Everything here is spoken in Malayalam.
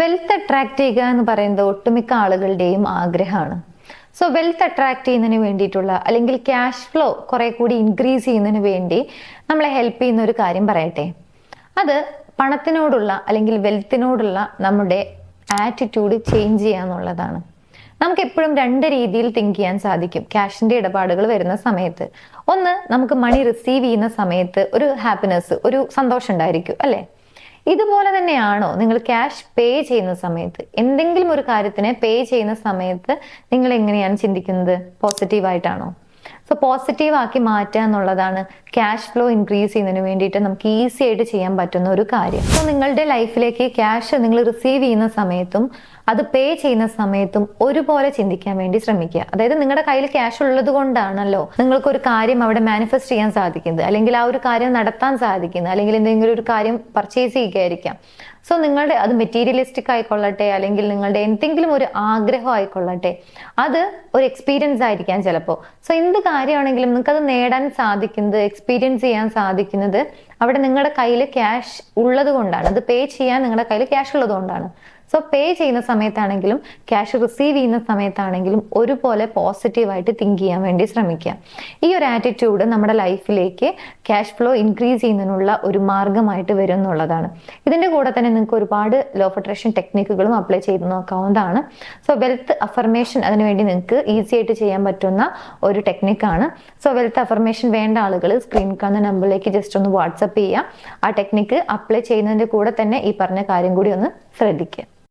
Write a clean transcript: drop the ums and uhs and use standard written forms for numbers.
വെൽത്ത് അട്രാക്ട് ചെയ്യുക എന്ന് പറയുന്നത് ഒട്ടുമിക്ക ആളുകളുടെയും ആഗ്രഹമാണ്. സോ വെൽത്ത് അട്രാക്ട് ചെയ്യുന്നതിന് വേണ്ടിയിട്ടുള്ള അല്ലെങ്കിൽ ക്യാഷ് ഫ്ലോ കുറെ കൂടി ഇൻക്രീസ് ചെയ്യുന്നതിന് വേണ്ടി നമ്മളെ ഹെൽപ്പ് ചെയ്യുന്ന ഒരു കാര്യം പറയട്ടെ. അത് പണത്തിനോടുള്ള അല്ലെങ്കിൽ വെൽത്തിനോടുള്ള നമ്മുടെ ആറ്റിറ്റ്യൂഡ് ചേഞ്ച് ചെയ്യാന്നുള്ളതാണ്. നമുക്ക് എപ്പോഴും രണ്ട് രീതിയിൽ തിങ്ക് ചെയ്യാൻ സാധിക്കും ക്യാഷിന്റെ ഇടപാടുകൾ വരുന്ന സമയത്ത്. ഒന്ന്, നമുക്ക് മണി റിസീവ് ചെയ്യുന്ന സമയത്ത് ഒരു ഹാപ്പിനെസ്, ഒരു സന്തോഷം ഉണ്ടായിരിക്കും അല്ലെ? ഇതുപോലെ തന്നെയാണോ നിങ്ങൾ ക്യാഷ് പേ ചെയ്യുന്ന സമയത്ത്, എന്തെങ്കിലും ഒരു കാര്യത്തിന് പേ ചെയ്യുന്ന സമയത്ത് നിങ്ങൾ എങ്ങനെയാണ് ചിന്തിക്കുന്നത്? പോസിറ്റീവായിട്ടാണോ? സോ പോസിറ്റീവ് ആക്കി മാറ്റുക എന്നുള്ളതാണ് ക്യാഷ് ഫ്ലോ ഇൻക്രീസ് ചെയ്യുന്നതിന് വേണ്ടിയിട്ട് നമുക്ക് ഈസി ആയിട്ട് ചെയ്യാൻ പറ്റുന്ന ഒരു കാര്യം. സോ നിങ്ങളുടെ ലൈഫിലേക്ക് ക്യാഷ് നിങ്ങൾ റിസീവ് ചെയ്യുന്ന സമയത്തും അത് പേ ചെയ്യുന്ന സമയത്തും ഒരുപോലെ ചിന്തിക്കാൻ വേണ്ടി ശ്രമിക്കുക. അതായത് നിങ്ങളുടെ കയ്യിൽ ക്യാഷ് ഉള്ളത് കൊണ്ടാണല്ലോ നിങ്ങൾക്ക് ഒരു കാര്യം അവിടെ മാനിഫെസ്റ്റ് ചെയ്യാൻ സാധിക്കുന്നത്, അല്ലെങ്കിൽ ആ ഒരു കാര്യം നടത്താൻ സാധിക്കുന്നത്, അല്ലെങ്കിൽ എന്തെങ്കിലും ഒരു കാര്യം പർച്ചേസ് ചെയ്യുകയായിരിക്കാം. സോ നിങ്ങളുടെ അത് മെറ്റീരിയലിസ്റ്റിക് ആയിക്കൊള്ളട്ടെ, അല്ലെങ്കിൽ നിങ്ങളുടെ എന്തെങ്കിലും ഒരു ആഗ്രഹം ആയിക്കൊള്ളട്ടെ, അത് ഒരു എക്സ്പീരിയൻസ് ആയിരിക്കാം ചിലപ്പോൾ. സോ എന്ത് കാര്യമാണെങ്കിലും നിങ്ങൾക്ക് അത് നേടാൻ സാധിക്കുന്നത്, എക്സ്പീരിയൻസ് ചെയ്യാൻ സാധിക്കുന്നത് അവിടെ നിങ്ങളുടെ കയ്യിൽ ക്യാഷ് ഉള്ളത് കൊണ്ടാണ്. അത് പേ ചെയ്യാൻ നിങ്ങളുടെ കയ്യിൽ ക്യാഷ് ഉള്ളത് കൊണ്ടാണ്. സോ പേ ചെയ്യുന്ന സമയത്താണെങ്കിലും ക്യാഷ് റിസീവ് ചെയ്യുന്ന സമയത്താണെങ്കിലും ഒരുപോലെ പോസിറ്റീവായിട്ട് തിങ്ക് ചെയ്യാൻ വേണ്ടി ശ്രമിക്കുക. ഈ ഒരു ആറ്റിറ്റ്യൂഡ് നമ്മുടെ ലൈഫിലേക്ക് ക്യാഷ് ഫ്ലോ ഇൻക്രീസ് ചെയ്യുന്നതിനുള്ള ഒരു മാർഗമായിട്ട് വരും എന്നുള്ളതാണ്. ഇതിന്റെ കൂടെ തന്നെ നിങ്ങൾക്ക് ഒരുപാട് ലോ ഓഫ് അട്രാക്ഷൻ ടെക്നിക്കുകളും അപ്ലൈ ചെയ്ത് നോക്കാവുന്നതാണ്. സോ വെൽത്ത് അഫർമേഷൻ അതിനുവേണ്ടി നിങ്ങൾക്ക് ഈസി ആയിട്ട് ചെയ്യാൻ പറ്റുന്ന ഒരു ടെക്നിക്കാണ്. സോ വെൽത്ത് അഫർമേഷൻ വേണ്ട ആളുകൾ സ്ക്രീനിൽ കാണുന്ന നമ്പറിലേക്ക് ജസ്റ്റ് ഒന്ന് വാട്സപ്പ് ചെയ്യുക. ആ ടെക്നിക്ക് അപ്ലൈ ചെയ്യുന്നതിന്റെ കൂടെ തന്നെ ഈ പറഞ്ഞ കാര്യം കൂടി ഒന്ന് ശ്രദ്ധിക്കുക.